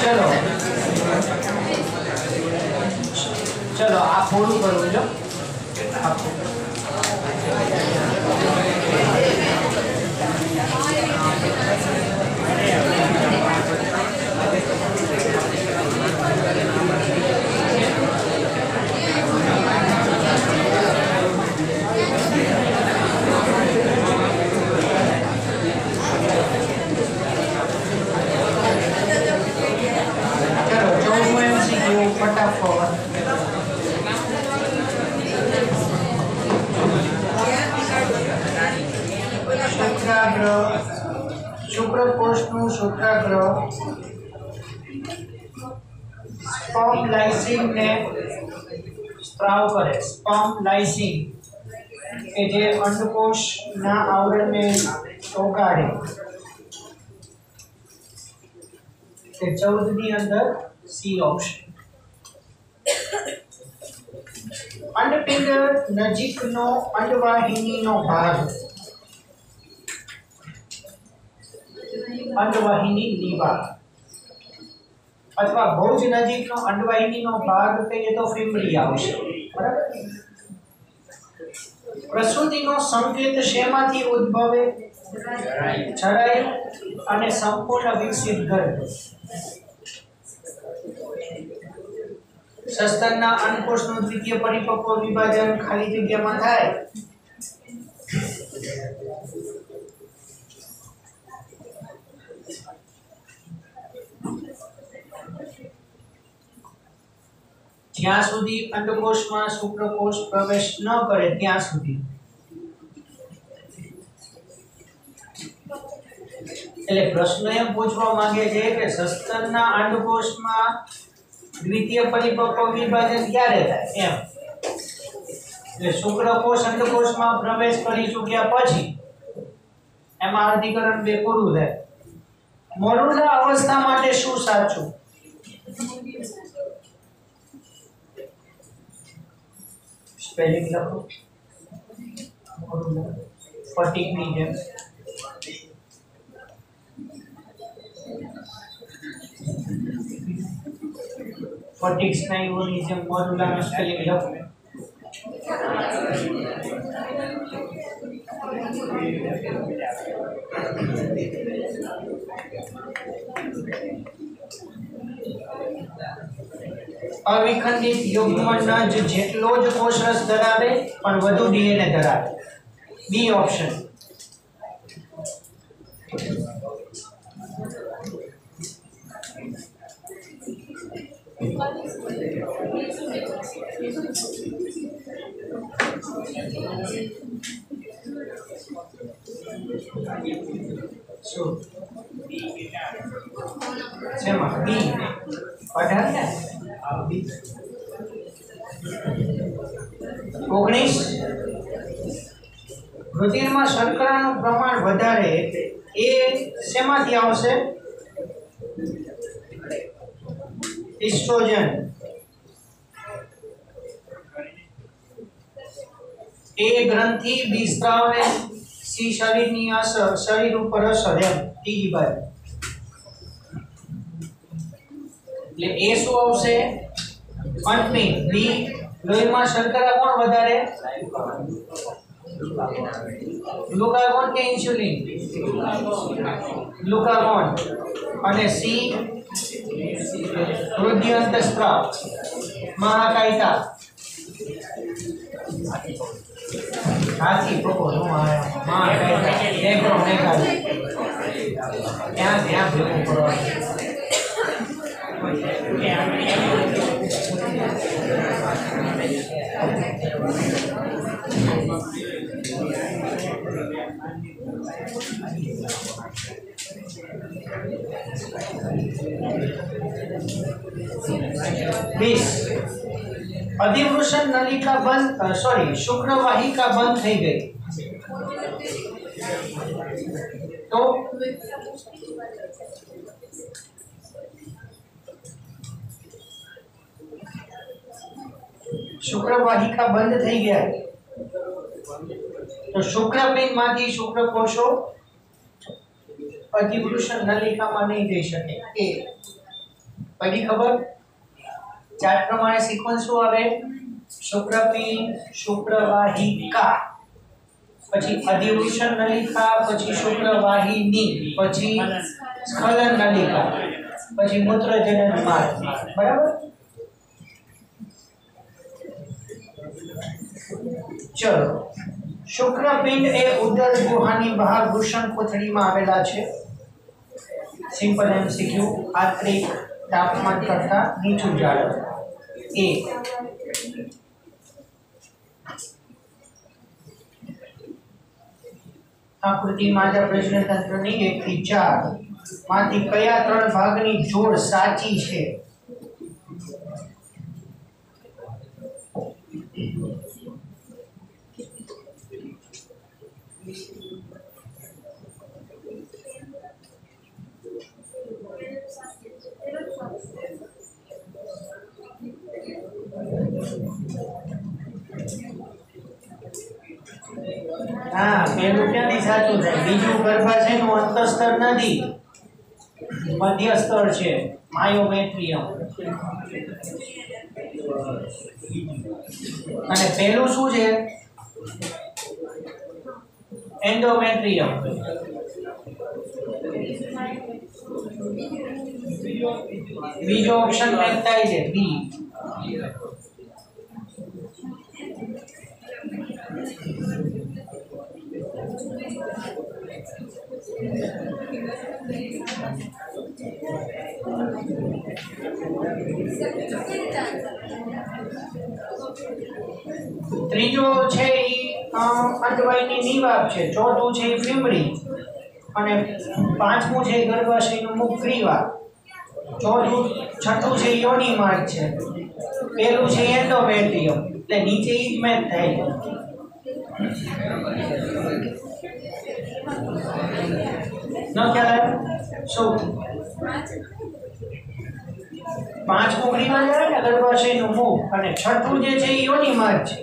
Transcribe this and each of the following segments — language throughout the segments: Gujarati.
चलो चलो आप फोन करो जो शुक्रकोषનું શુક્રાગ્રહ સ્પર્મ લાઇસિન ને સ્ત્રાવ કરે। સ્પર્મ લાઇસિન કે જે અંડકોષના આવરણને ઓગાળે તે 14 ની અંદર સી ઓપ્શન। અંડપિંડ નજીકનો અંડવાહિનીનો ભાગ अंडवाहिनी लीवा अथवा बहुत नजीक नो अंडवाहिनी नो भाग कहिए तो फिम्बरी आवशे बराबर। प्रसूति नो संकेत शेमाथी उद्भवे छड़ाई अने संपूर्ण विकसित गर्भ। सस्तनना अंडकोष नो द्वितीय परिपक्व विभाजन खाली जग्या में थाय। ज्यां सुधी अंडकोष में शुक्रकोष प्रवेश न करे त्यां सुधी એટલે પ્રશ્ન એમ પૂછવા માંગે છે કે સસ્તનના અંડકોષ માં દ્વિતીય પરિપક્વ વિભાજન ક્યારે થાય એમ। એટલે શુક્રકોષ અંડકોષ માં પ્રવેશ કરી ચૂક્યા પછી એમાં અર્ધીકરણ બે પૂરું થાય। મોરુલા અવસ્થા માટે શું સાચું? स्पेलिंग लखो फटीग मीडियम फटीग स्नायुओनी जेम मोरुलानो स्पेलिंग लखो। अविखंडित युग्मनज जेटलो ज कोषरस धरावे पण વધુ ડીએनए ધરાવે। B option. सो सेमा बी 19 રુધિરમાં શર્કરાનું પ્રમાણ વધારે એ શેમાંથી આવશે? એસ્ટ્રોજન। ए ग्रंथि बी स्त्रावने सी शरीरनी असर शरीर ઉપર અસર એમ ત્રીજી બાજુ। એટલે એ શું આવશે? અંતમી બી લોહીમાં શર્કરા કોણ વધારે? ગ્લુકાગોન કે ઇન્સ્યુલિન? ગ્લુકાગોન। અને सी વૃદ્ધિ અંતઃસ્ત્રાવ महाकायिता हाथी पोको नो आया महाकायिता नेक्रो नेकाल क्या क्या भेगो करो। अधिवृषण नलिका बंद शुक्रवाहिका बंद थी गई तो शुक्रवाहिका बंद थी गया તો શુક્રપિંડમાંથી શુક્રકોષો અધિવૃષણ નલિકામાં નહીં જઈ શકે એ પડી ખબર ચાર્ટ પ્રમાણે સિક્વન્સ શું આવે શુક્રપિંડ શુક્રવાહિકા પછી અધિવૃષણ નલિકા પછી શુક્રવાહિની પછી સ્ખલન નલિકા પછી મૂત્રજનન માર્ગ બરાબર ચલો શુક્રપિંડ એ ઉદર ગુહાની બહાર વૃષણ કોથળીમાં આવેલા છે સિમ્પલ એમસીક્યુ આંતરિક તાપમાન કરતા નીચું જાળવવું એ આકૃતિમાં જ પ્રશ્ન તંત્રની 1 થી 4 માંથી કયા 3 ભાગની જોડ સાચી છે હા પેલું ક્યાંથી સાચું થાય બીજું ગર્ભાશયનું અંતસ્તર નથી મધ્યસ્તર છે માયોમેટ્રિયમ અને પેલું શું છે એન્ડોમેટ્રિયમ બીજો ઓપ્શન મેચ થાય છે બી ત્રીજો છે ઈ અંડવાયની નીવાબ છે ચોથું છે ફીમડી અને પાંચમું છે ગર્ભાશયનું મુખ ગ્રીવા ચોથું છઠ્ઠું છે યોની માર્ગ છે પેલું છે એન્ડોમેટ્રિયમ એટલે નીચે ઈ જ મેચ થાય ન ખ્યાલ શું પાંચમું ગ્રીવા છે ને ગર્ભાશયનું મુખ અને છઠ્ઠું જે છે એ યોની માર્ગ છે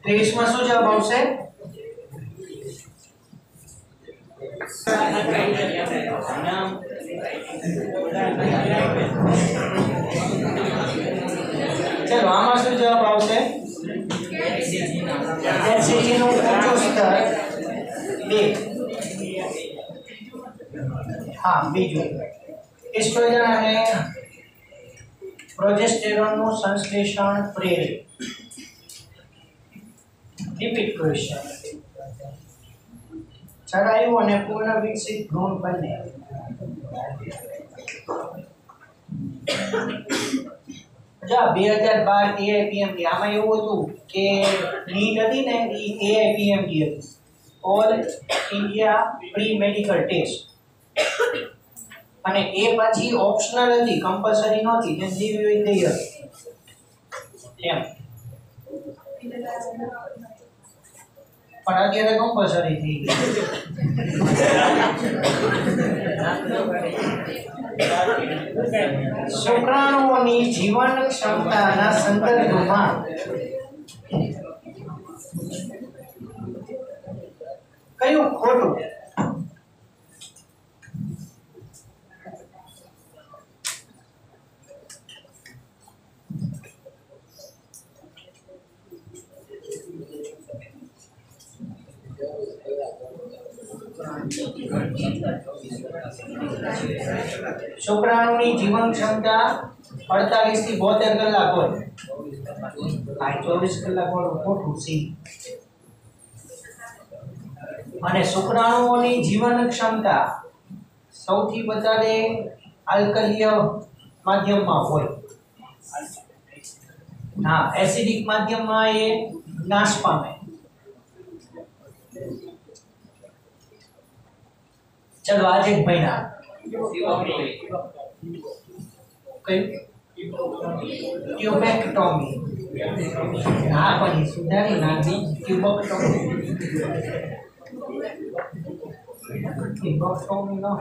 ત્રેવીસ માં શું જવાબ આવશે ચલો આમાં શું જવાબ આવશે એસિડિટી નું ઊંચું સ્તર 2 હા બીજું એસ્ટ્રોજન અને પ્રોજેસ્ટેરોન નું સંશ્લેષણ પ્રેરે રિપીટ ક્વેશ્ચન ચરાયુ અને પૂર્ણ વિકસિત ભ્રૂણ બંને જા 2012 એઆઈપીએમડી આમાં એવું હતું કે નીટ હતી ને એ એઆઈપીએમડી હતી all India pre medical test અને એ પછી ઓપ્શનલ હતી કમ્પલસરી નહોતી જેમ જીવી હોય તે હતી એમ પણ અત્યારે કમ્પલસરી થઈ ગઈ શુક્રાણુઓની જીવન ક્ષમતાના સંદર્ભમાં કયું ખોટું શુક્રાણુની જીવન ક્ષમતા 48 થી 72 કલાક હોય આ 24 કલાક વાળું ખોટું સી અને શુક્રાણુઓની જીવન ક્ષમતા સૌથી વધારે આલ્કલીય માધ્યમમાં હોય। हाँ, एसिडिक माध्यम में ये नाश पामे। चलो आज एक महीना ट्यूबेक्टोमी। हाँ पण सुधारी नानी ट्यूबेक्टोमी ट्यूबेक्टोमी ना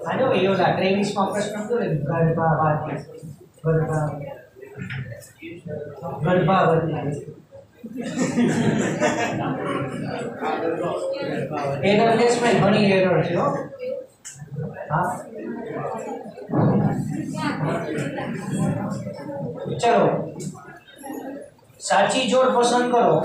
हेलो ये वाला 23 में प्रश्न तो गर्भावती एररलेस में घणी एरर छे हो। हाँ चलो साची जोड़ पसंद करो।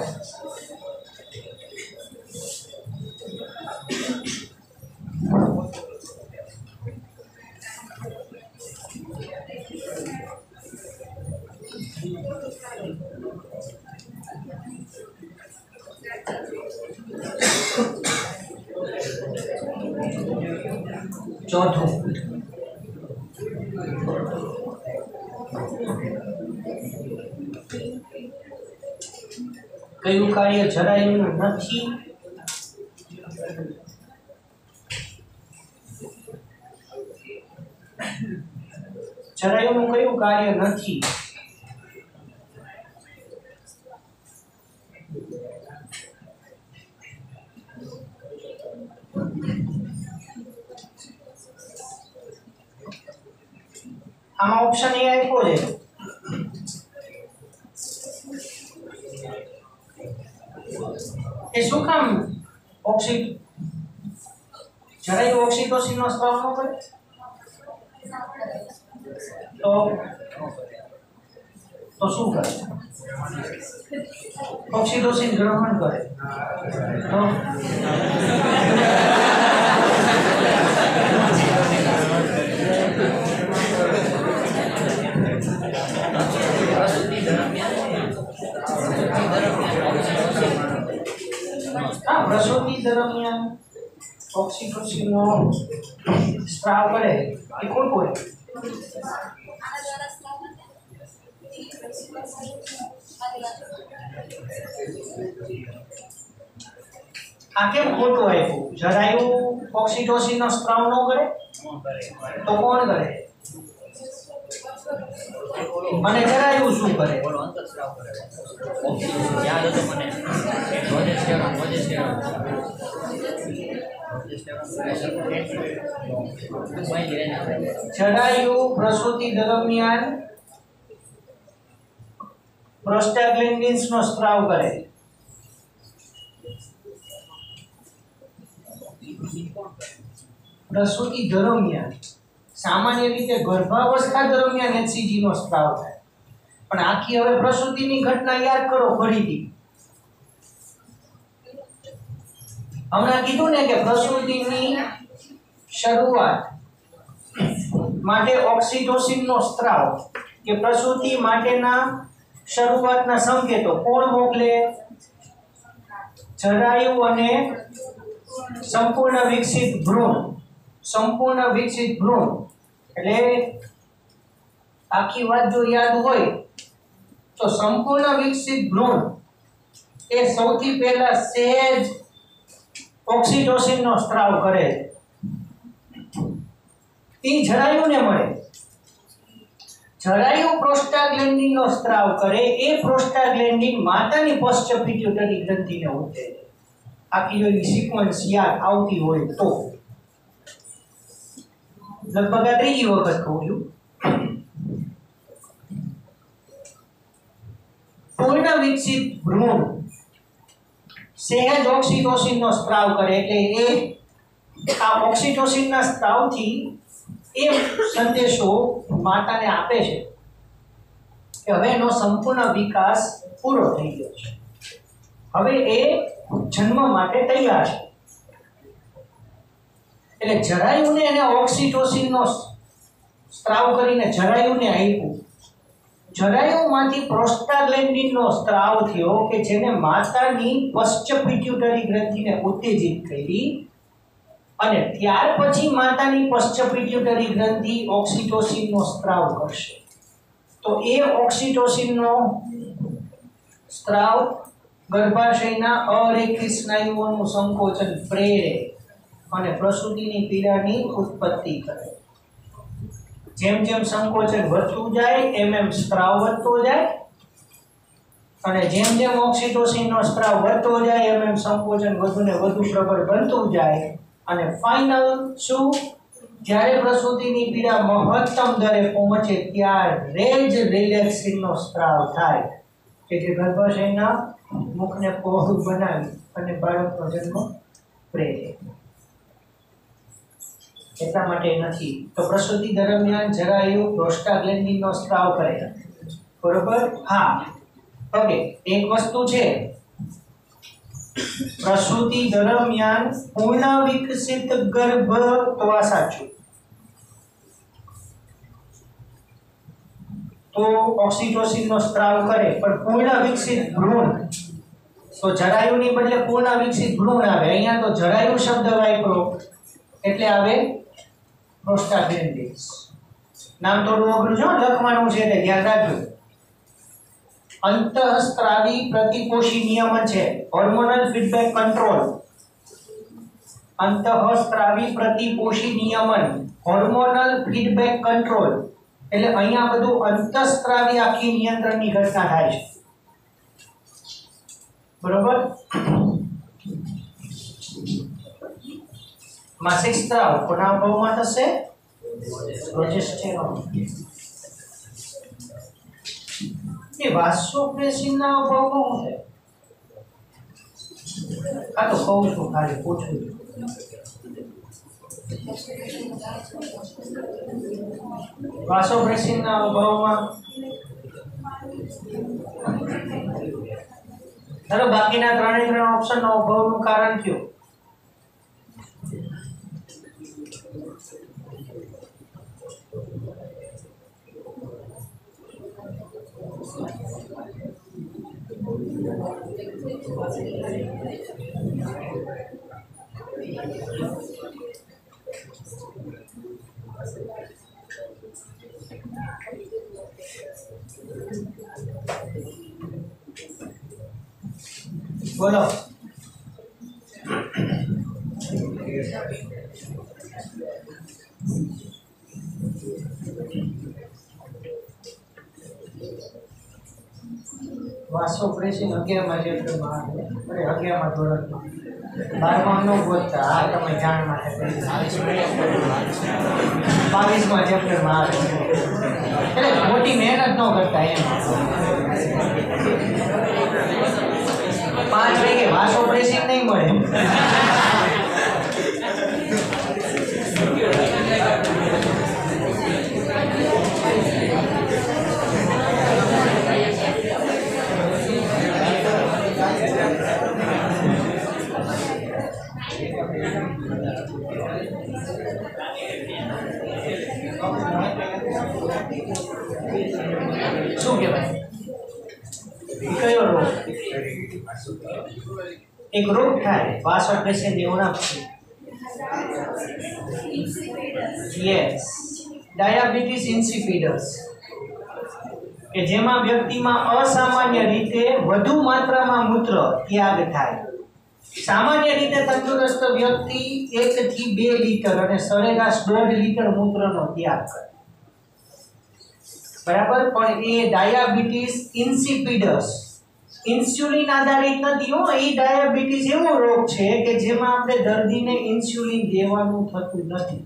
चौथुं कયું કાર્ય જરાયું નથી? જરાયુંનું કયું કાર્ય નથી? આમાં ઓપ્શન એ આપ્યો છે કે શું કામ જરાયું ઓક્સિટોસિન નો સ્ત્રાવ ન કરે? તો શું કરે? ઓક્સિટોસિન ગ્રહણ કરે તો प्रसूति दरमियान ऑक्सीटोसिन नो स्त्राव करे એ કોણ કોઈ? આ કેમ ખોટું આપ્યું? જરાયું ઓક્સીટોસિન નો સ્ત્રાવ ન કરે તો કોણ કરે? મને જરાયું શું કરે? याद हो तो मने जरायु प्रसूति दरमियान प्रोस्टाग्लैंडिन्स नो स्त्राव करे। प्रसूति दरमियान सामान्य रीते गर्भावस्था दरमियान एचसीजी नो स्त्राव थाय पण आखी हवे प्रसूतिनी घटना याद करो फरीथी। हमने कीधुं ने के प्रसूतिनी शरूआत माटे ऑक्सीटोसिन नो स्त्राव के प्रसूति माटेना शरूआतना संकेतो कोण मोकले? जरायु अने संपूर्ण विकसित भ्रूण। संपूर्ण विकसित भ्रूण એટલે આખી વાત જો યાદ હોય तो संपूर्ण विकसित भ्रूण ए सौथी पहला सहज ऑक्सीटोसिन नो स्त्राव करे। ई जरायु ने मळे। जरायु प्रोस्टाग्लैंडिन नो स्त्राव करे। ए प्रोस्टाग्लैंडिन मातानी पश्च पिट्यूटरी ग्रंथि ने उत्तेजे। आखी जो सीक्वेंस याद आवती होय तो लगभग आ त्रीजी वखत कहूं छुं। पूर्ण विकसित भ्रूण सहज ऑक्सीटोसिन नो स्त्राव करे એટલે એ આ ઓક્સિટોસિન ના સ્ત્રાવથી એ સંદેશો માતાને આપે છે કે હવે એનો સંપૂર્ણ વિકાસ પૂરો થઈ ગયો છે, હવે એ જન્મ માટે તૈયાર છે। એટલે જરાયુને એને ઓક્સિટોસિન નો સ્ત્રાવ કરીને જરાયુને આપ્યું. જરાયુમાંથી પ્રોસ્ટાગ્લેન્ડિનનો સ્ત્રાવ થયો કે જેને માતાની પશ્ચ પિટ્યુટરી ગ્રંથિને ઉત્તેજિત કરી અને ત્યાર પછી માતાની પશ્ચ પિટ્યુટરી ગ્રંથિ ઓક્સિટોસિનનો સ્ત્રાવ કરશે. તો એ ઓક્સિટોસિનનો સ્ત્રાવ ગર્ભાશયના અરેખિત સ્નાયુઓનું સંકોચન પ્રેરે અને પ્રસૂતિની પીડાની ઉત્પત્તિ કરે. જેમ જેમ સંકોચન વધતું જાય એમ સ્ત્રાવ વધતો જાય અને જેમ જેમ ઓક્સિટોસિનનો સ્ત્રાવ વધતો જાય એમ સંકોચન વધુ ને વધુ પ્રબળ બનતું જાય અને ફાઇનલ શું, જ્યારે પ્રસૂતિની પીડા મહત્તમ દરે પહોંચે ત્યારે જ રિલેક્સિનનો સ્ત્રાવ થાય કે જે ગર્ભાશયના મુખને પહોળું બનાવી અને બાળકનો જન્મ પ્રેરે. એટલા માટે નથી. તો પ્રસૂતિ દરમિયાન જરાયુ પ્રોસ્ટાગ્લેન્ડિનનો સ્ત્રાવ કરે, બરોબર? હા, ઓકે. એક વસ્તુ છે, પ્રસૂતિ દરમિયાન પૂર્ણ વિકસિત ગર્ભ, તો આ સાચું, તો ઓક્સિટોસિનનો સ્ત્રાવ કરે, પણ પૂર્ણ વિકસિત ભ્રૂણ તો જરાયુની બદલે પૂર્ણ વિકસિત ભ્રૂણ આવે. અહીંયા તો જરાયુ શબ્દ વાપરો એટલે આવે પ્રોસ્ટાગ્લેન્ડિન્સ. નામ થોડું અઘરું છે, લખવાનું છે એટલે ધ્યાન રાખજો. અંતઃસ્ત્રાવી પ્રતિપોષી નિયમન છે, હોર્મોનલ ફીડબેક કંટ્રોલ. અંતઃસ્ત્રાવી પ્રતિપોષી નિયમન, હોર્મોનલ ફીડબેક કંટ્રોલ એટલે અહીંયા બધું અંતઃસ્ત્રાવી આખી નિયંત્રણની ઘટના થાય છે, બરોબર? માસિક સ્ત્રાવ કોના અભાવમાં થશે? પ્રોજેસ્ટેરોન. એ વાસોપ્રેસિનના અભાવમાં છે. આ તો કહું છું, ખાલી પૂછું છું. વાસોપ્રેસિનના અભાવમાં ચાલો બાકીના ત્રણે ઓપ્શનનો અભાવનું કારણ કયું? બોલો. વાસોપ્રેસિન 11માં ચેપ્ટરમાં આવે, અરે 11માં ધોરણમાં, 12માં નો ગોતતા. આ તમે જાણ માટે 22માં ચેપ્ટરમાં આવે. એટલે મોટી મહેનત ન કરતા એમ. 5 વાગે વાસોપ્રેસિન નહીં મળે. શું કહેવાય? કયો રોગ? એક રોગ થાય વાસોપ્રેસિનની ઉણપથી. યસ, ડાયાબિટીસ ઇન્સિપિડસ, કે જેમાં વ્યક્તિમાં અસામાન્ય રીતે વધુ માત્રામાં મૂત્ર ત્યાગ થાય. સામાન્ય રીતે તંદુરસ્ત વ્યક્તિ 1 થી 2 લીટર અને સરેરાશ 1.5 લીટર મૂત્રનો ત્યાગ કરે, બરાબર? પણ એ ડાયાબિટીસ ઇન્સિપિડસ ઇન્સ્યુલિન આધારિત નથી હો. એ ડાયાબિટીસ એવો રોગ છે કે જેમાં આપણે દર્દીને ઇન્સ્યુલિન દેવાનું થતું નથી.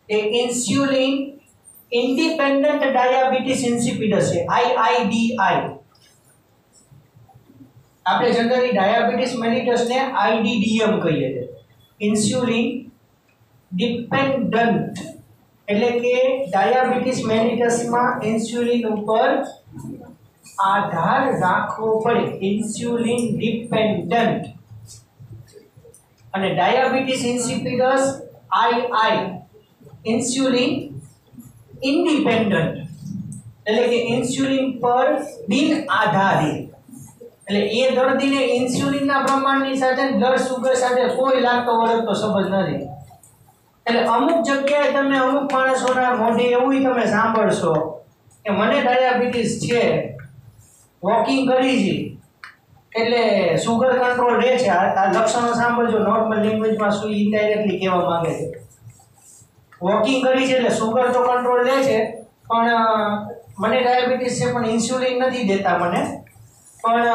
એ ઇન્સ્યુલિન ઇન્ડિપેન્ડન્ટ ડાયાબિટીસ ઇન્સિપિડસ છે, IIDI. આપણે જનરલી ડાયાબિટીસ મેલિટસને IDDM કહીએ છીએ. ઇન્સ્યુલિન ડિપેન્ડન્ટ એટલે કે ડાયાબિટીસ મેલિટસમાં ઇન્સ્યુલિન ઉપર આધાર રાખવો પડે, ઇન્સ્યુલિન ડિપેન્ડન્ટ. અને ડાયાબિટીસ ઇન્સિપિડસ II ઇન્સ્યુલિન ઇન્ડિપેન્ડન્ટ એટલે કે ઇન્સ્યુલિન પર બિન આધારિત એટલે એ દર્દીને ઇન્સ્યુલિનના પ્રમાણની સાથે બ્લડ સુગર સાથે કોઈ લાગતો વળગતો સંબંધ નથી. એટલે અમુક જગ્યાએ તમે અમુક માણસોના મોઢે એવું તમે સાંભળશો કે મને ડાયાબિટીસ છે, વોકિંગ કરી છે એટલે સુગર કંટ્રોલ રહે છે. આ લક્ષણો સાંભળજો. નોર્મલ લેંગ્વેજમાં શું ઇનડાયરેક્ટલી કહેવા માંગે છે, વોકિંગ કરી છે એટલે સુગર તો કંટ્રોલ રહે છે, પણ મને ડાયાબિટીસ છે પણ ઇન્સ્યુલિન નથી દેતા મને, પણ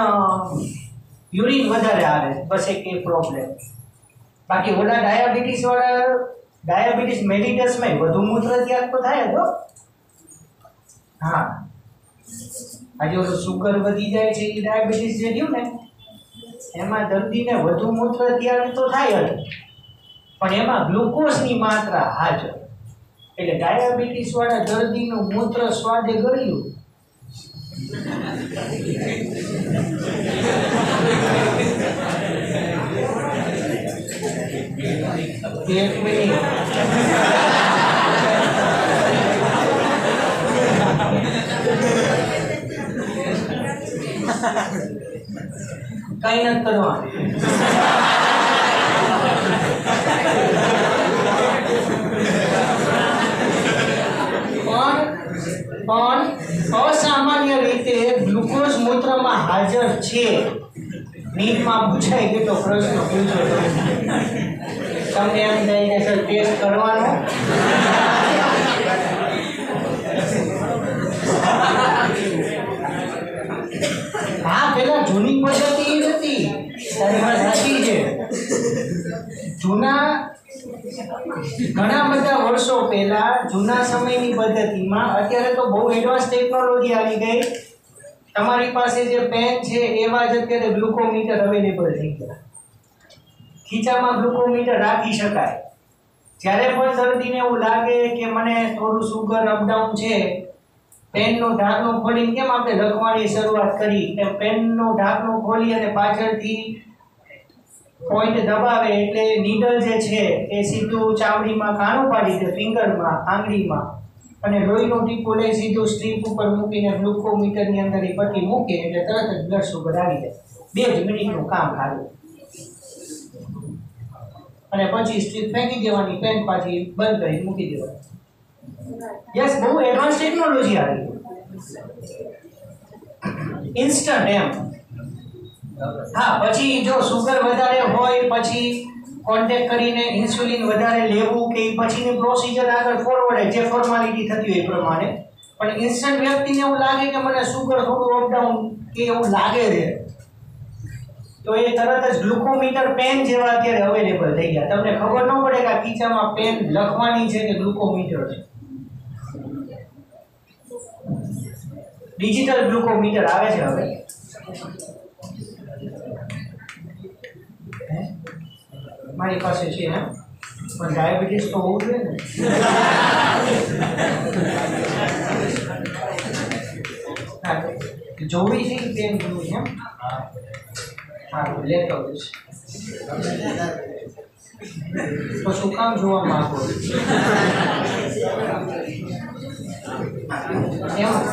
યુરિન વધારે આવે. બસ એક પ્રોબ્લેમ. બાકી ઓલા ડાયાબિટીસ વાળા ડાયાબિટીસ મેલિટસમાં વધુ મૂત્ર ત્યાગ તો થાય તો. હા, આજે ઓલું સુગર વધી જાય છે એ ડાયાબિટીસ જે થયું ને એમાં દર્દીને વધુ મૂત્ર ત્યાગ તો થાય જ, પણ એમાં ગ્લુકોઝની માત્રા હાજર. એટલે ડાયાબિટીસ વાળા દર્દીનું મૂત્ર સ્વાદે ગળ્યું. એક મિનિટ. કઈ નથી કરવાનું. પણ અસામાન્ય રીતે ગ્લુકોઝ મૂત્રમાં હાજર છે. નીટમાં પૂછાઈ ગયો પ્રશ્ન પૂછો તમને એમ થાય કે સર ટેસ્ટ કરવાનો. હા, પેલા જૂની પદ્ધતિ એ હતી, તારી વાત સાચી છે. ઘણા બધા વર્ષો પહેલા જૂના સમયની પદ્ધતિમાં, અત્યારે તો બહુ એડવાન્સ ટેકનોલોજી આવી ગઈ. તમારી પાસે જે પેન છે એવા જ અત્યારે ગ્લુકોમીટર અવેલેબલ થઈ ગયા. ખીચામાં ગ્લુકોમીટર રાખી શકાય. જ્યારે પણ દર્દીને એવું લાગે કે મને થોડું સુગર અપડાઉન છે, પેનનું ઢાંકણું ખોલીને કેમ આપણે લખવાની શરૂઆત કરી એમ પેનનું ઢાંકણું ખોલી અને પાછળથી પોઈન્ટ દબાવે એટલે નીડલ જે છે એ સીધું ચામડીમાં કાણું પાડી દે, ફિંગરમાં, આંગળીમાં, અને લોહીનું ટીપું લઈ સીધું સ્ટ્રીપ ઉપર મૂકીને ગ્લુકોમીટરની અંદર એ પટ્ટી મૂકે એટલે તરત જ બ્લડ સુગર આવી જાય. 2 જ મિનિટનું કામ ખાલી. અને પછી સ્ટ્રીપ ફેંકી દેવાની, પેન પાછી બંધ કરી મૂકી દેવાની. યસ, બહુ એડવાન્સ ટેકનોલોજી આવી. ઇન્સ્ટન્ટ એમ. હા, પછી જો સુગર વધારે હોય પછી કોન્ટેક્ટ કરીને ઇન્સ્યુલિન વધારે લેવું કે પછીની પ્રોસિજર આગળ ફોરવર્ડ જે ફોર્માલિટી થતી હોય એ પ્રમાણે. પણ ઇન્સ્ટન્ટ વ્યક્તિને એવું લાગે કે મને સુગર થોડું અપડાઉન કે એવું લાગે છે તો એ તરત જ ગ્લુકોમીટર પેન જેવા અત્યારે અવેલેબલ થઈ ગયા. તમને ખબર ન પડે કે આ ખીચામાં પેન લખવાની છે કે ગ્લુકોમીટર છે. ડિજિટલ ગ્લુકોમીટર આવે છે હવે. મારી પાસે છે ને, પણ ડાયાબિટીસ તો હોવું જોઈએ ને. જોવી છે કે પેન જોવું છે. હા, લેતો જઈશ. તો શું કામ જોવા માંગો? કઈ વાત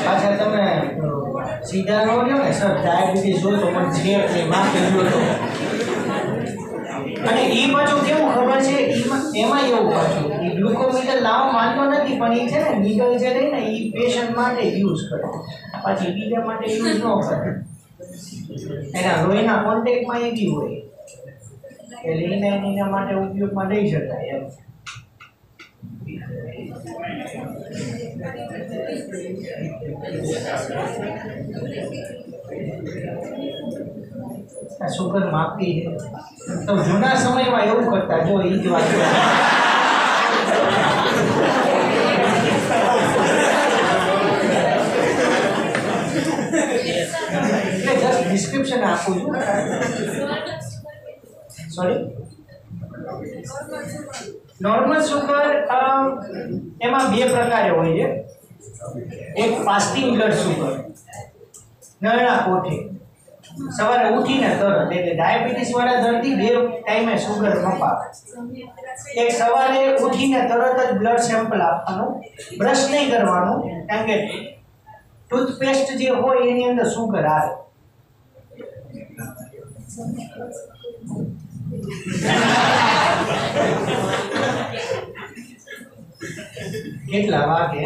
પાછા તમે સીધા નો લ્યો ને સર ડાયાબિટીસ હોય તો પણ છે એટલે માફી લ્યો તો. અને એ પાછું કેવું ખબર છે, એમાં એવું પાછું એ ગ્લુકોમીટર લાવવા માંગતો નથી, પણ એ છે ને નીડલ જે રહી ને એ પેશન્ટ માટે યુઝ કરે, પછી બીજા માટે યુઝ ન કરે. એના લોહીના કોન્ટેક્ટમાં એ બી હોય એટલે એના માટે ઉપયોગમાં લઈ શકાય એમ. સુગર માપી છે તો જૂના સમયમાં એવું કરતા. જો એ જ વાત જસ્ટ ડિસ્ક્રિપ્શન આપું છું. સોરી, નોર્મલ સુગર એમાં 2 પ્રકારે હોય છે. એક ફાસ્ટિંગ બ્લડ સુગર નરણા કોઠે સવારે ઉઠીને તરત, એટલે ડાયાબિટીસ વાળા દર્દી 2 ટાઈમે સુગર મપાવે. એક સવારે ઉઠીને તરત જ બ્લડ સેમ્પલ આપવાનું, બ્રશ નહીં કરવાનું, કારણ કે ટૂથપેસ્ટ જે હોય એની અંદર સુગર આવે. કેટલા વાગે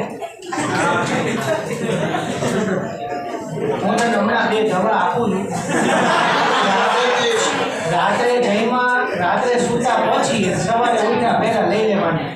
હું તને હમણાં 2 દવા આપું છું. રાત્રે જઈમાં રાત્રે સૂતા પછી સવારે ઉઠ્યા પહેલા લઈ લેવાની.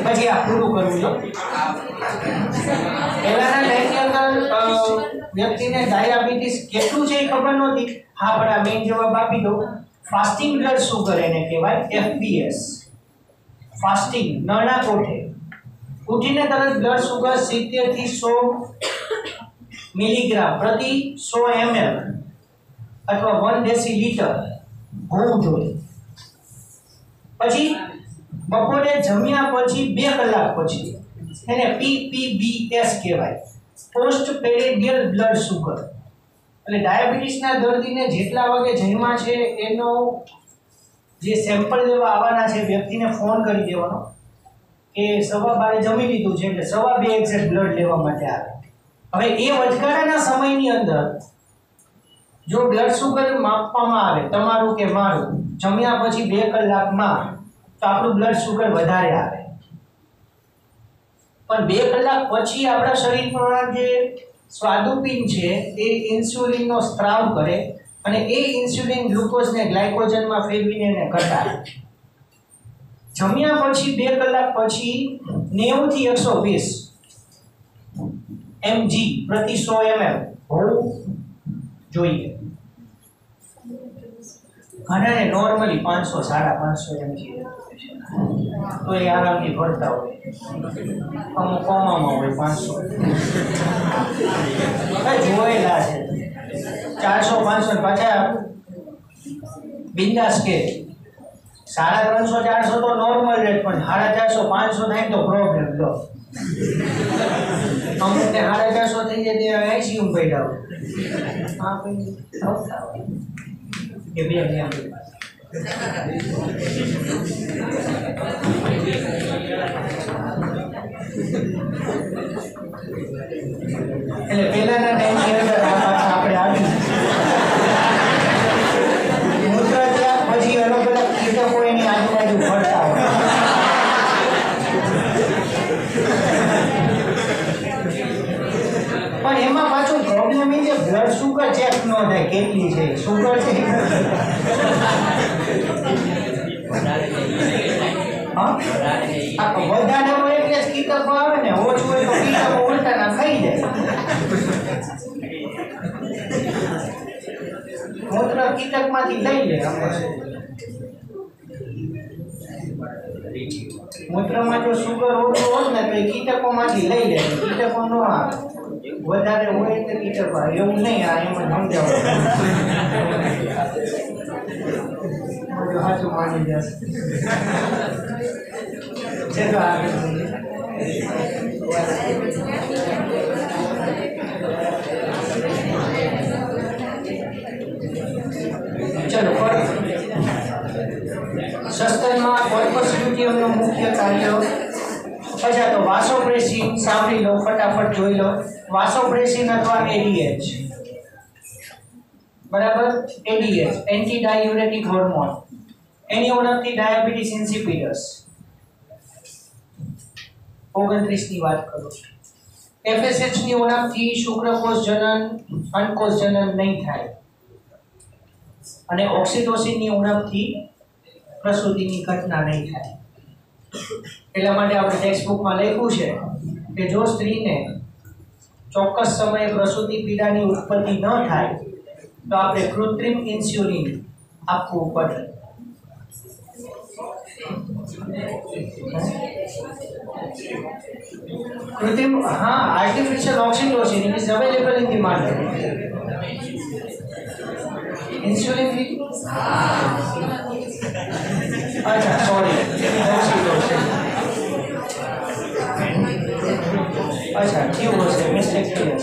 પછી આ પૂરું કરવું છે. પહેલાના ટાઈમની વ્યક્તિને ડાયાબિટીસ કેટલું છે એ ખબર નહોતી. હા, પણ આ મેઇન જવાબ આપી દો. ફાસ્ટિંગ બ્લડ સુગર એને કહેવાય, FBS. ફાસ્ટિંગ નરણા કોઠે ઉઠીને તરત બ્લડ સુગર 70 થી 100 મિલીગ્રામ પ્રતિ 100 ml અથવા 1 ડેસીલીટર હોવું જોઈએ. પછી બપોરે જમ્યા પછી 2 કલાક પછી એને PPBS કહેવાય, પોસ્ટ પેરેડિયલ બ્લડ સુગર. એટલે ડાયાબિટીસના દર્દીને જેટલા વાગે જમ્યા છે એનો જે સેમ્પલ લેવા આવવાના છે વ્યક્તિને ફોન કરી દેવાનો કે 12:15 જમી લીધું છે, એટલે 2:15 એક્ઝેક્ટ બ્લડ લેવા માટે આવે. હવે એ વચગાળાના સમયની અંદર જો બ્લડ સુગર માપવામાં આવે, તમારું કે મારું, જમ્યા પછી 2 કલાકમાં, તો આપણું બ્લડ સુગર વધારે આવે. પણ 2 કલાક પછી આપણા શરીરમાં જે સ્વાદુપિંડ છે એ ઇન્સ્યુલિનનો સ્ત્રાવ કરે અને એ ઇન્સ્યુલિન ગ્લુકોઝને ગ્લાયકોજનમાં ફેરવીને એને ઘટાડે. જમ્યા પછી 2 કલાક પછી 90 થી 120 mg પ્રતિ 100 ml હોવું જોઈએ. ઘણાને નોર્મલી 500 550 mg તો એ આરામથી ભરતા હોય. અમુક કોમામાં હોય 500 જોયેલા છે 400 500 પાછા બિંદાસ કે 350 400 તો નોર્મલ રેટ, પણ 450 500 થાય તો પ્રોબ્લેમ લો. અમુકને 450 થઈ જાય ત્યાં આઈસીયુ પડ્યા હોય. હા ભાઈ કે બે એટલે પહેલાના ટાઈમની અંદર આપણે આવી મૂત્ર ત્યાગ પછી અલગ અલગ કીટકો એની આજુબાજુ ફરતા હોય. પણ એમાં પાછો પ્રોબ્લેમ એ છે બ્લડ સુગર ચેક ન થાય કેટલી છે સુગર છે. વધારે હોય એટલે જ કીટકો આવે ને, ઓછું હોય તો કીટકો ઉલટાના ખાઈ જાય. મૂત્ર કીટકમાંથી લઈ લે. મૂત્રમાં જો સુગર ઓછું હોત ને તો એ કીટકોમાંથી લઈ લે, કીટકો ન આવે. વધારે હોય એટલે કીટકો આવે, એવું નહીં. આ એમાં સમજાવો સાચું માની જશે. ચલો આગળ ચલો સસ્તનમાં કોર્પસ લ્યુટિયમનું મુખ્ય કાર્ય. અચ્છા, તો વાસોપ્રેસિન સાંભળી લો, ફટાફટ જોઈ લો. વાસોપ્રેસિન અથવા એડીએચ, બરાબર. એડીએચ એન્ટી ડાયુરેટિક હોર્મોન, એની ઓળખથી ડાયાબિટીસ ઇન્સિપિડસ. 29 ની વાત કરું. FSH ની ઓળખથી શુક્રકોષ જનન, અંડકોષ જનન નહીં થાય. અને ઓક્સિટોસિન ની ઉણપથી પ્રસૂતિની ઘટના નહીં થાય. એટલા માટે આપણે ટેક્સ્ટ બુકમાં લખ્યું છે કે જો સ્ત્રીને ચોક્કસ સમયે પ્રસૂતિ પીડાની ઉત્પત્તિ ન થાય तो आपने कृत्रिम इंसुलिन आपको पड़े। कृत्रिम, हाँ, artificial oxytocin is available in the market. Insulin भी, अच्छा सॉरी, ऑक्सीटोसिन, अच्छा क्यों हो से मिस्टेक किया।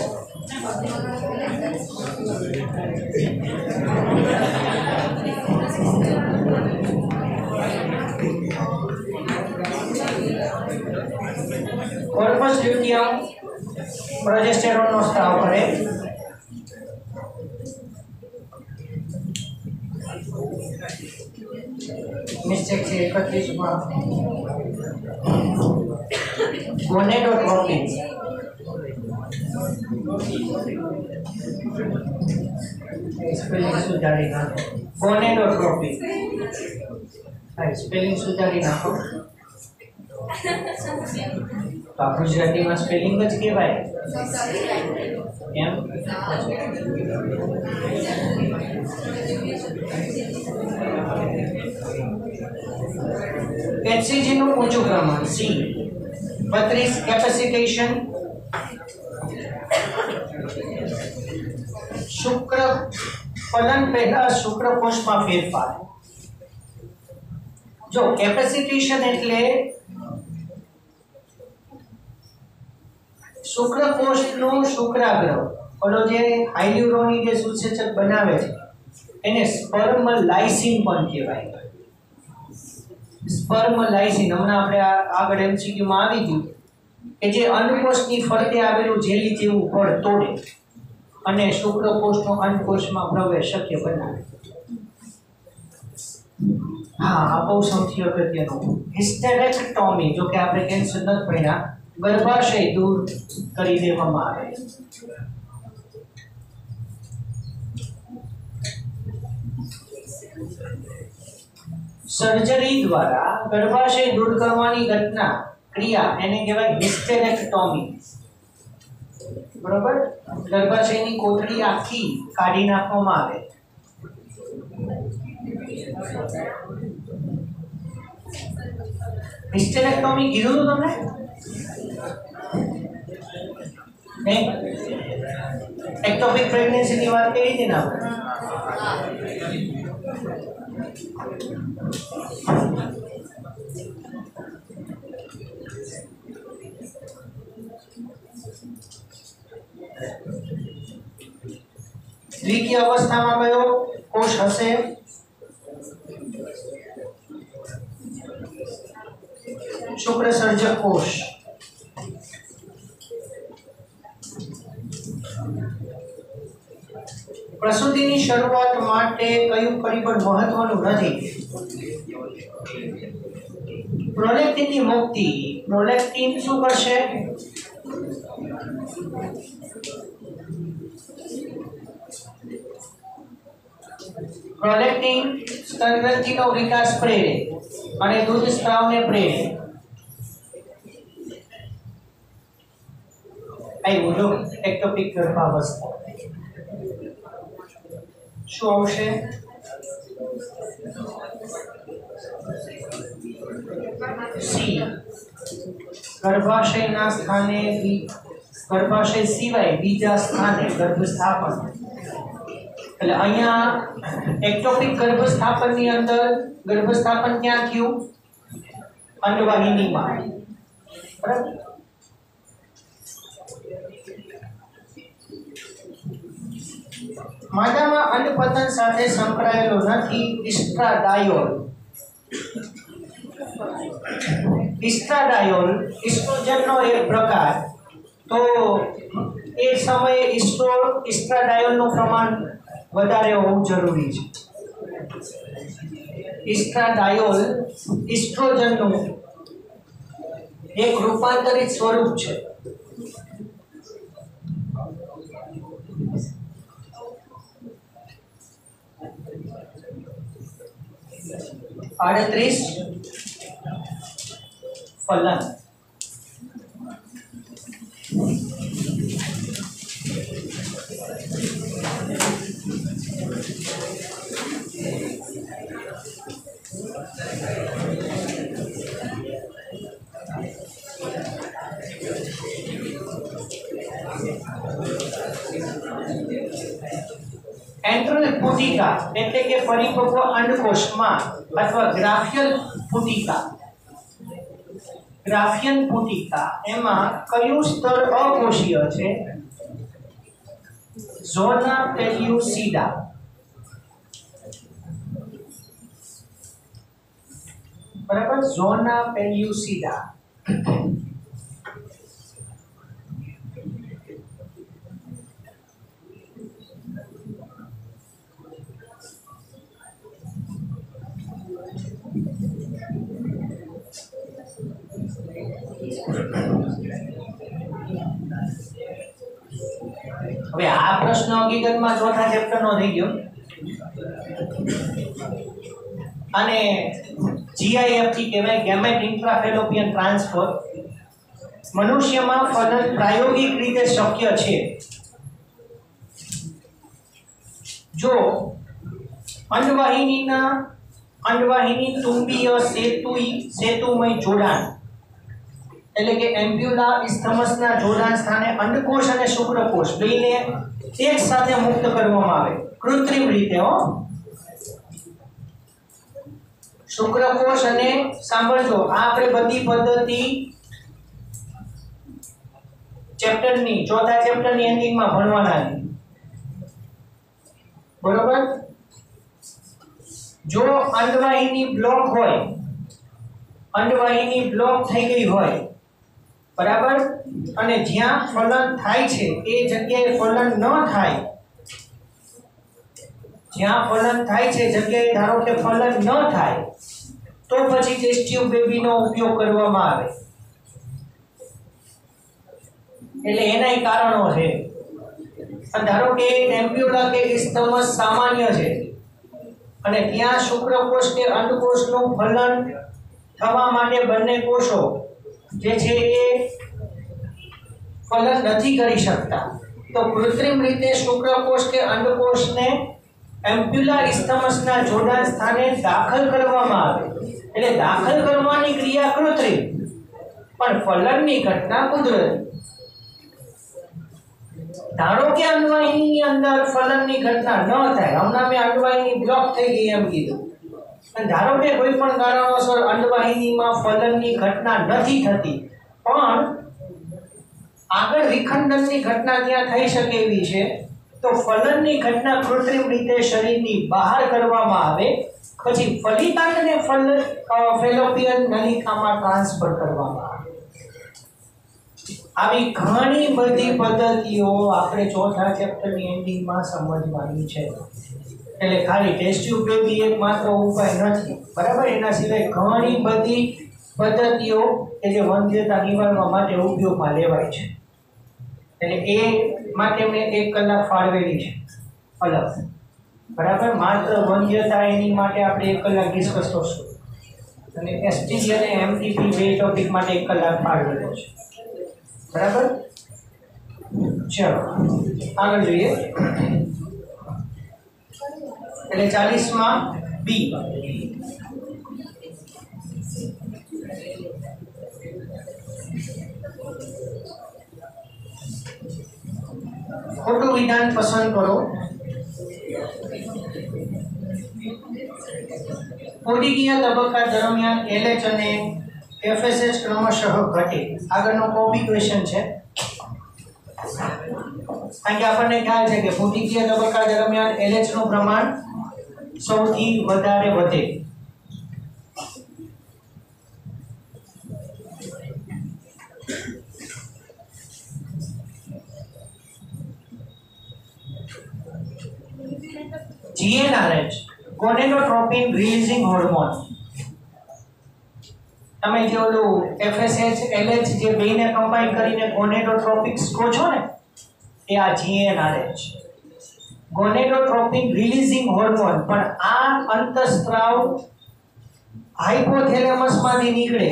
કોર્પસ લ્યુટિયમ પ્રોજેસ્ટેરોનનો સ્ત્રાવ કરે। મિસ્ટેક છે 31 માં ગોનેડોટ્રોપિન, સ્પેલિંગ સુધારી નાખો, ગોનેડોટ્રોપિન, સ્પેલિંગ સુધારી નાખો। तो आप गुजराती में स्पेलिंग ज कहेवाय एम। एचसीजी નું ઊંચું પ્રમાણ C 32 કેપેસિટેશન શુક્ર ફલન પહેલા શુક્રકોષમાં ફેરફાર। જો કેપેસિટેશન એટલે શુક્રકોષનો શુક્રાગ્ર, ઓલો જે હાઇલ્યુરોની જે સુસેચક બનાવે છે એને સ્પર્મ લાઇસિન પણ કહેવાય। સ્પર્મ લાઇસિન હમણાં આપણે આગળ એમસીક્યુ માં આવી ગયું કે જે અંડકોષની ફરતે આવેલું જેલી જેવું ફળ તોડે અને શુક્રકોષનો અંડકોષમાં પ્રવેશ શક્ય બનાવે। हाँ, આ બહુ સૌથી અગત્યનું હિસ્ટેરેક્ટોમી, જો કે આપણે કેન્સર નથી પડ્યા, गर्भाशय दूर કરી દેવામાં આવે। सर्जरी द्वारा गर्भाशय दूर करवानी घटना क्रिया એને કહેવાય હિસ્ટેરેક્ટોમી। બરોબર, ગર્ભાશયની કોથળી આખી કાઢી નાખવામાં આવે। હિસ્ટેરેક્ટોમી કીધું તો તમને नहीं? एक्टोपिक प्रेगनेंसी की बात कही थी ना। द्वितीय अवस्था में कयो कोष हसे? शुक्रसर्जक कोष। प्रसूतिनी शरूआत माटे कયું પરિબળ મહત્વનું નથી? પ્રોલેક્ટિનની મુક્તિ। પ્રોલેક્ટિન શું કરશે? પ્રોલેક્ટિન સ્તનગ્રંથિનો વિકાસ પ્રેરે અને દૂધ સ્ત્રાવને પ્રેરે। આવ્યું જો એક્ટોપિક ગર્ભાવસ્થા। શું આવશે? સી, ગર્ભાશયના સ્થાને, ગર્ભાશય સિવાય બીજા સ્થાને ગર્ભસ્થાપન। એટલે અહીંયા એક્ટોપિક ગર્ભસ્થાપનની અંદર ગર્ભસ્થાપન ક્યાં થયું? અંડવાહિનીમાં, બરાબર। માદામાં અંડપતન સાથે સંકળાયેલો નથી ઇસ્ટ્રાડાયોલ। ઇસ્ટ્રાડાયોલ ઇસ્ટ્રોજનનો એક પ્રકાર, તો એ સમયે ઇસ્ટ્રાડાયોલનું પ્રમાણ વધારે હોવું જરૂરી છે। ઇસ્ટ્રાડાયોલ ઇસ્ટ્રોજનનું એક રૂપાંતરિત સ્વરૂપ છે। आड़त्रीस फलन। એન્ટ્રલ પુટિકા એટલે કે પરિપક્વ અંડકોશમાં અથવા ગ્રાફિયન પુટિકા એમાં કયું સ્તર અકોષીય છે? ઝોના પેલ્યુસિડા. બરાબર, ઝોના પેલ્યુસિડા. હવે આ પ્રશ્ન હકીકતમાં ચોથા ચેપ્ટરનો થઈ ગયો અને જીઆઈએફટી કહેવાય, ગેમેટ ઇન્ટ્રાફેલોપિયન ટ્રાન્સફર. મનુષ્યમાં ફલન પ્રાયોગિક રીતે શક્ય છે જો અંડવાહિની તુંબીય સેતુમય જોડાણ એટલે કે એમ્બ્યુલા ઇસ્થમસના જોડાણ સ્થાને અંડકોષ અને શુક્રકોષ બેને એક સાથે મુક્ત કરવામાં આવે કૃત્રિમ રીતે. શુક્રકોષ અને સાંભળજો, આ આપણે બધી પદ્ધતિ ચેપ્ટરની ચોથા ચેપ્ટરની એન્ડિંગમાં ભણવાના છે. બરોબર? જો અંડવાહિની બ્લોક થઈ ગઈ હોય, બરાબર, અને જ્યાં ફલન થાય છે એ જગ્યાએ ફલન ન થાય, જ્યાં ફલન થાય છે જગ્યાએ ધારો કે ફલન ન થાય, તો પછી ટેસ્ટ ટ્યુબ બેબીનો ઉપયોગ કરવામાં આવે. એટલે એનાય કારણો છે. ધારો કે એમ્બ્યુલા કે ઇસ્થમસ સામાન્ય છે અને ત્યાં શુક્રકોષ કે અંડકોષનું ફલન થવા માટે બંને કોષો જે છે એ ફલન નથી કરી શકતા, તો કૃત્રિમ રીતે શુક્રકોષ કે અંડકોષને એમ્બ્યુલા ઇસ્થમસના જોડાણ સ્થાને દાખલ કરવામાં આવે. એટલે દાખલ કરવાની ક્રિયા કૃત્રિમ, પણ ફલનની ઘટના કુદરતી. ધારો કે અંડવાહિનીની અંદર ફલનની ઘટના ન થાય, હમણાં મેં અંડવાહિની બ્લોક થઈ ગઈ એમ કીધું, અને ધારો કે કોઈ પણ કારણોસર અંડવાહિનીમાં ફલનની ઘટના નથી થતી, પણ આગળ વિખંડનની ઘટના ત્યાં થઈ શકે એવી છે, તો ફલનની ઘટના કૃત્રિમ રીતે શરીરની બહાર કરવામાં આવે, પછી ફલિતાંડને ફેલોપિયન નલિકામાં ટ્રાન્સફર કરવામાં આવે. આવી ઘણી બધી પદ્ધતિઓ આપણે ચોથા ચેપ્ટરની એન્ડિંગમાં સમજવાની છે. એટલે ખાલી ટેસ્ટ ટ્યુબ બેબી એક માત્ર ઉપાય નથી, બરાબર, એના સિવાય ઘણી બધી પદ્ધતિઓ કે જે વંધ્યતા નિવારવા માટે ઉપયોગમાં લેવાય છે. એટલે એ માટે મેં 1 કલાક ફાળવેલી છે અલગ, બરાબર. માત્ર વંધ્યતા એની માટે આપણે 1 કલાક ડિસ્કસ કરશું અને એસટીજી અને એમટીપી બે ટોપિક માટે 1 કલાક ફાળવેલો છે, બરાબર. ચલો આગળ જોઈએ. એટલે 40માં બી, ખોટું વિધાન પસંદ કરો. કોડિકીય તબક્કા દરમિયાન LH અને FSH ક્રમશઃ ઘટે. આગળનો કોપી ક્વેશ્ચન છે, કારણ કે આપણને ખ્યાલ છે કે કોડિકીય તબક્કા દરમિયાન LH નું પ્રમાણ સૌથી વધારે વધે. GnRH gonadotropin releasing hormone. તમે જે ઓલું FSH LH જે બેને કમ્બાઈન કરીને ગોનેડોટ્રોપિક્સ કહો છો ને, એ આ GnRH ગોનેડોટ્રોપિન રિલીઝિંગ હોર્મોન. પણ આ અંતઃસ્ત્રાવ હાઇપોથેલેમસ માંથી નીકળે.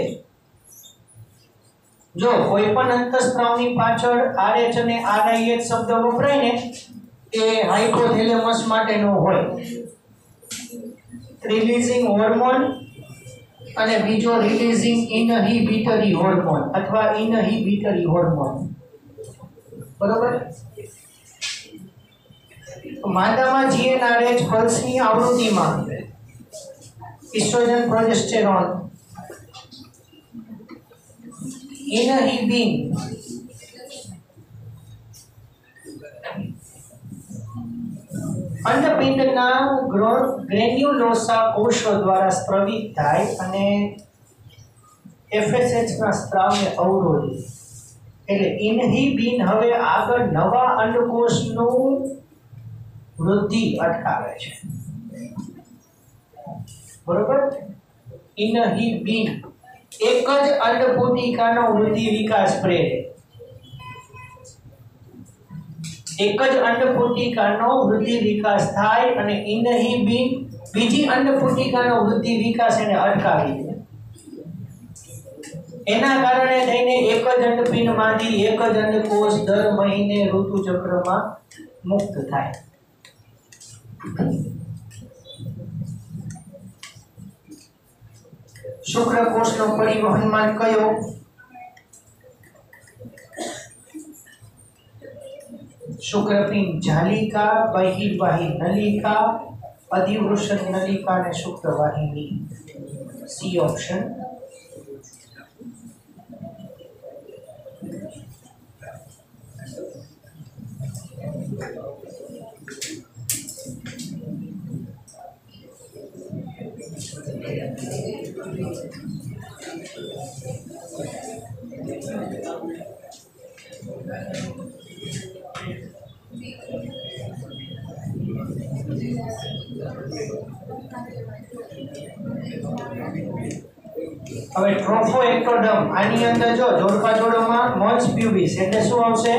જો કોઈ પણ અંતઃસ્ત્રાવની પાછળ RH અને RIH શબ્દ વપરાય ને, એ હાઇપોથેલેમસ માટેનો હોય, રિલીઝિંગ હોર્મોન, અને બીજો રિલીઝિંગ ઇનહિબિટરી હોર્મોન અથવા ઇનહિબિટરી હોર્મોન. બરોબર. માદામાં જીએનઆરએચ પલ્સની આવૃત્તિમાં ઇસ્ટ્રોજન, પ્રોજેસ્ટેરોન, ઇનહિબિન, અંડપિંડના ગ્રેન્યુલોસા કોષો દ્વારા સ્ત્રવિત થાય અને FSH ના સ્ત્રાવને અવરોધે. એટલે ઇનહિબિન હવે આગળ નવા અંડકોષનું વૃદ્ધિ અટકાવે છે. બરોબર. ઇનહિબિન એક જ અંડપુટિકાનો વૃદ્ધિ વિકાસ પ્રેરે. એક જ અંડપુટિકાનો વૃદ્ધિ વિકાસ થાય અને ઇનહિબિન બીજી અંડપુટિકાનો વૃદ્ધિ વિકાસ એને અટકાવી દે. એના કારણે થઈને એક જ અંડપિંડમાંથી એક જ અંડકોષ દર મહિને ઋતુચક્રમાં મુક્ત થાય. શુક્રકોષનો પરિવહનમાર્ગ કયો? શુક્રપિંડ જાલિકા, બહિર્વાહી નલિકા, અધિવૃષણ નલિકા અને શુક્રવાહિની. C option. હવે ટ્રોફોએક્ટોડર્મ આની અંદર જો જોડકા જોડોમાં મોન્સ પ્યુબિસ એટલે શું આવશે?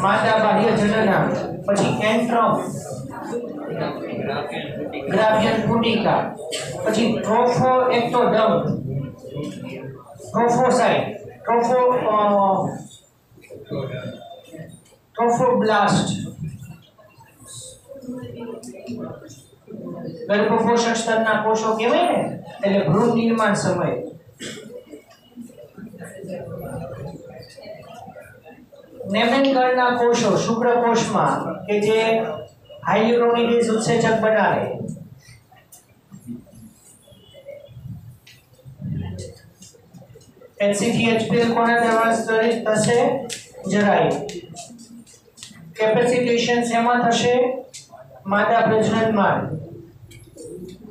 માદા બાહ્ય જનનાંગ. પછી એન્ટ્રમ, ગ્રાભિયન પુટિકા. પછી ટ્રોફોએક્ટોડર્મ, ટ્રોફોસાઇટ, ટ્રોફોબ્લાસ્ટ. ગર્ભપોષણ સ્તરના કોષો કહેવાય ને, એટલે ભ્રૂણ નિર્માણ સમય. નેમેનગળના કોષો શુક્રકોષમાં કે જે હાયલ્યુરોનિડેઝ ઉત્સેચક બનાવે. HCG/HPL કોના દ્વારા સ્તરિત થશે? જરાયુ. કેપેસિટેશન શેમાં થશે? માદા પ્રજનન માર્ગ.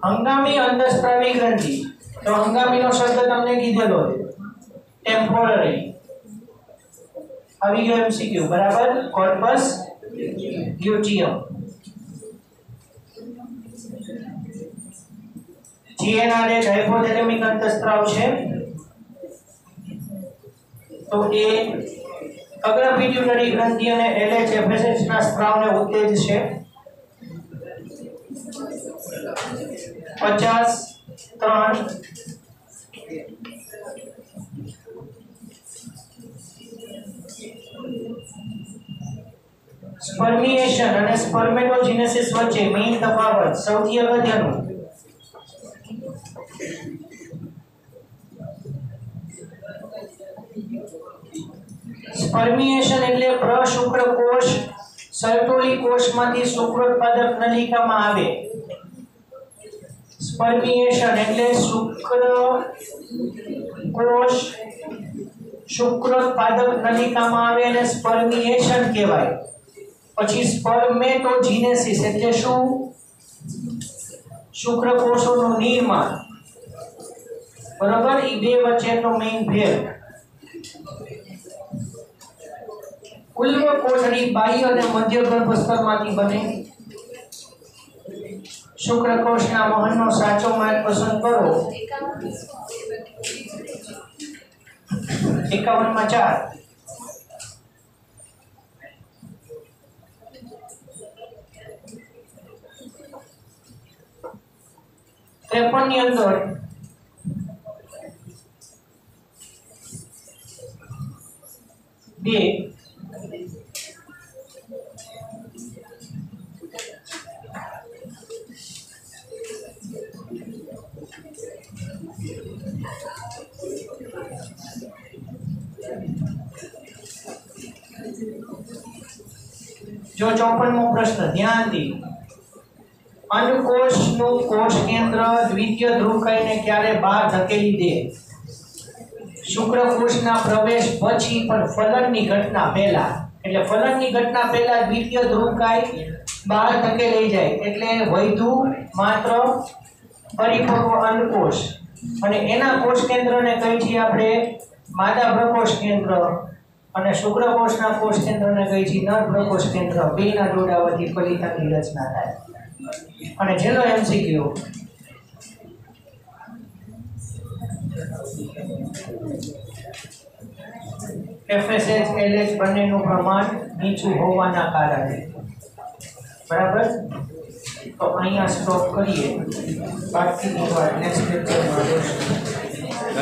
હંગામી અંતઃસ્ત્રાવી ગ્રંથિ. તો હંગામીનો શબ્દ તમને કીધેલો છે, ટેમ્પોરરી. આવી ગયો MCQ. બરાબર. Corpus luteum. GnRH હાઇપોથેલેમિક અંતઃસ્ત્રાવ છે. તો એ અગ્રપિટ્યુટરી ગ્રંથિ અને LH FSH ના સ્ત્રાવને ઉત્તેજશે. 53 સ્પર્મિએશન અને સ્પર્મેટોજેનેસિસ વચ્ચે મેઇન તફાવત સૌથી અગત્યનું. સ્પર્મિએશન એટલે પ્રશુક્રકોષ સર્ટોલી કોષમાંથી શુક્રોત્પાદક નલિકામાં આવે. સ્પર્મિએશન એટલે શુક્રકોષ શુક્રોત્પાદક નલિકામાં આવે અને સ્પર્મિએશન કહેવાય. પછી સ્પર્મેટોજેનેસિસ એટલે શું? શુક્રકોષોનું નિર્માણ. બરાબર. એ બે વચ્ચેનો મેઇન ભેદ. ઉલ્વ કોથળી બાહ્ય અને મધ્ય ગર્ભસ્તરમાંથી બને. શુક્રકોષના વહનનો સાચો માર્ગ પસંદ કરો. 51 માં 4. ની અંદર બે जो 54मो प्रश्न ध्यान दी अंडकोशનું કોષ કેન્દ્ર દ્વિતીય ધ્રુવકાઈને ક્યારે બહાર ધકેલી દે શુક્રકોષના પ્રવેશ પછી પણ ફલનની ઘટના પહેલા એટલે ફલનની ઘટના પહેલા દ્વિતીય ધ્રુવકાય બહાર ધકેલાઈ જાય એટલે વૈધુ માત્ર પરિપક્વ અંડકોષ અને એના કોષ કેન્દ્રને કહી છીએ આપણે માદા પ્રકોષ કેન્દ્ર અને શુક્રકોષના કોષ કેન્દ્રને કહી છીએ નર પ્રકોષ કેન્દ્ર બેના જોડાવાથી ફલિતાની રચના થાય અને છેલ્લો એમસીક્યુ FSH LH બંનેનું પ્રમાણ નીચું હોવાના કારણે બરાબર તો અહીંયા સ્ટોપ કરીએ બાકીની વાત નેક્સ્ટ લેક્ચરમાં જોઈશું